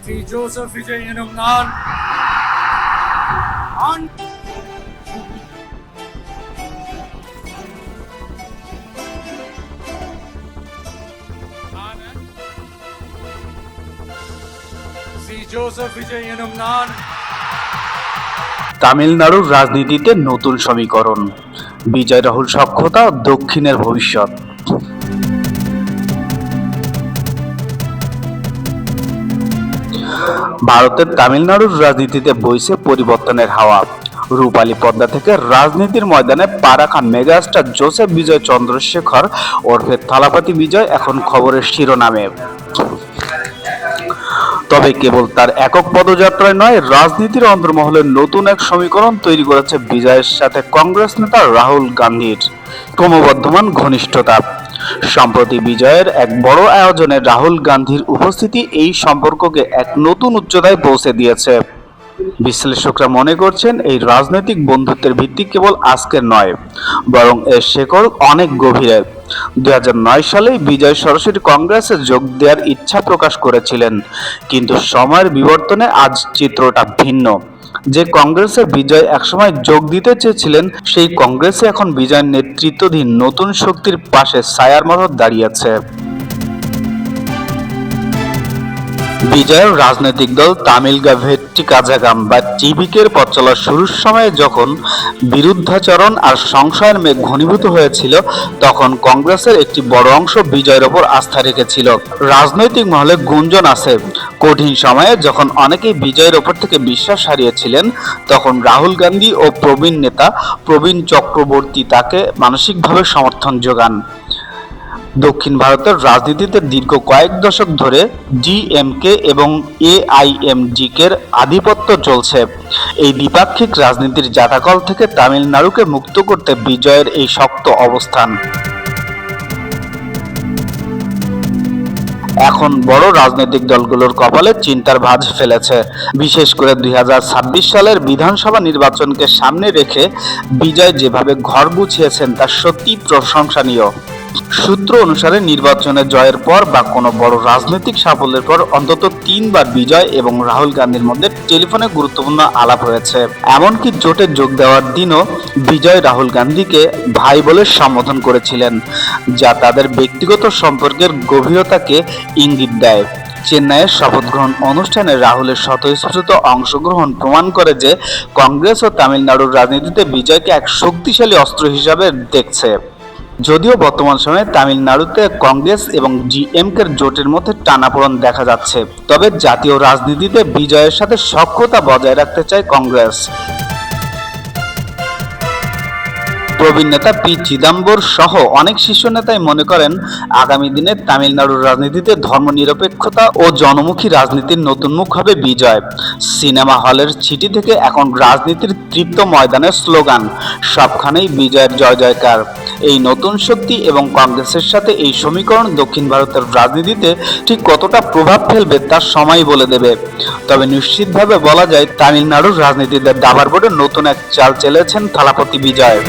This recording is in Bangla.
Si Joseph Vijay Enumnan on Si Joseph Vijay Enumnan তামিলনাড়ুর রাজনীতিতে নতুন সমীকরণ, বিজয় রাহুল সখ্যতা, দক্ষিণের ভবিষ্যৎ। ভারতের তামিলনাড়ুর রাজনীতিতে বইছে পরিবর্তনের হাওয়া। রূপালী পদ্মা থেকে রাজনীতির ময়দানে পা রাখা মেগাস্টার জোসেফ বিজয় চন্দ্রশেখর ওরফে থালাপতি বিজয় এখন খবরের শিরোনামে। তবে কেবল তার একক পদযাত্রায় নয়, রাজনীতির অন্তর্মহলে নতুন এক সমীকরণ তৈরি করেছে বিজয়ের সাথে কংগ্রেস নেতা রাহুল গান্ধীর ক্রমবর্ধমান ঘনিষ্ঠতা। সম্প্রতি বিজয়ের এক বড় আয়োজনে রাহুল গান্ধীর উপস্থিতি এই সম্পর্ককে এক নতুন উচ্চতায় পৌঁছে দিয়েছে। বিশ্লেষকরা মনে করছেন, এই রাজনৈতিক বন্ধুত্বের ভিত্তি কেবল আজকের নয়, বরং এর শেকড় অনেক গভীরে। 2009 সালেই বিজয় সরাসরি কংগ্রেসে যোগ দেওয়ার ইচ্ছা প্রকাশ করেছিলেন, কিন্তু সময়ের বিবর্তনে আজ চিত্রটা ভিন্ন। যে কংগ্রেসে বিজয় একসময় যোগ দিতে চেয়েছিলেন, সেই কংগ্রেসে এখন বিজয়ের নেতৃত্বাধীন নতুন শক্তির পাশে ছায়ার মতো দাঁড়িয়েছে। বিজয়ের রাজনৈতিক দল তামিলগা ভেট্টি কাজাগাম বা টিভিকের পথ চলা শুরুর সময়ে যখন বিরুদ্ধাচরণ আর সংশয়ের মেঘ ঘনীভূত হয়েছিল, তখন কংগ্রেসের একটি বড় অংশ বিজয়ের ওপর আস্থা রেখেছিল। রাজনৈতিক মহলে গুঞ্জন আছে, কঠিন সময়ে যখন অনেকেই বিজয়ের ওপর থেকে বিশ্বাস হারিয়েছিলেন, তখন রাহুল গান্ধী ও প্রবীণ নেতা প্রবীণ চক্রবর্তী তাকে মানসিকভাবে সমর্থন যোগান। দক্ষিণ ভারতের রাজনীতিতে দীর্ঘ কয়েক দশক ধরে ডিএমকে এবং এআইএমডিকের আধিপত্য চলছে। এই দ্বিপাক্ষিক রাজনীতির জাঁতাকল থেকে তামিলনাড়ুকে মুক্ত করতে বিজয়ের এই শক্ত অবস্থান এখন বড় রাজনৈতিক দলগুলোর কপালে চিন্তার ভাঁজ ফেলেছে। বিশেষ করে 2026 সালের বিধানসভা নির্বাচনকে সামনে রেখে বিজয় যেভাবে ঘর গুছিয়েছেন তা সত্যি প্রশংসনীয়। সূত্র অনুসারে নির্বাচনে জয়ের পর বা কোনো বড় রাজনৈতিক সাফল্যের পর অন্তত 3 বার বিজয় এবং রাহুল গান্ধীর মধ্যে টেলিফোনে গুরুত্বপূর্ণ আলাপ হয়েছে। এমনকি জোটে যোগ দেওয়ার দিনও বিজয় রাহুল গান্ধীকে ভাই বলে সম্বোধন করেছিলেন, যা তাদের ব্যক্তিগত সম্পর্কের গভীরতাকে ইঙ্গিত দেয়। চেন্নাইয়ের শপথ গ্রহণ অনুষ্ঠানে রাহুলের স্বতঃস্ফূর্ত অংশগ্রহণ প্রমাণ করে যে কংগ্রেস ও তামিলনাড়ুর রাজনীতিতে বিজয়কে এক শক্তিশালী অস্ত্র হিসাবে দেখছে। যদিও বর্তমান সময়ে তামিলনাড়ুতে কংগ্রেস এবং ডিএমকের জোটের মধ্যে টানাপোড়েন দেখা যাচ্ছে, তবে জাতীয় রাজনীতিতে বিজয়ের সাথে সখ্যতা বজায় রাখতে চায় কংগ্রেস। প্রবীণ নেতা পি চিদাম্বর সহ অনেক শীর্ষ নেতাই মনে করেন, আগামী দিনে তামিলনাড়ুর রাজনীতিতে ধর্মনিরপেক্ষতা ও জনমুখী রাজনীতির নতুন মুখ হবে বিজয়। সিনেমা হলের ছিটি থেকে এখন রাজনীতির তৃপ্ত ময়দানের স্লোগান, সবখানেই বিজয়ের জয় জয়কার। এই নতুন শক্তি এবং কংগ্রেসের সাথে এই সমীকরণ দক্ষিণ ভারতের রাজনীতিতে ঠিক কতটা প্রভাব ফেলবে তা সময় বলে দেবে। তবে নিশ্চিতভাবে বলা যায়, তামিলনাড়ুর রাজনীতিতে দাবার বোর্ডে নতুন এক চাল চেলেছেন থালাপতি বিজয়।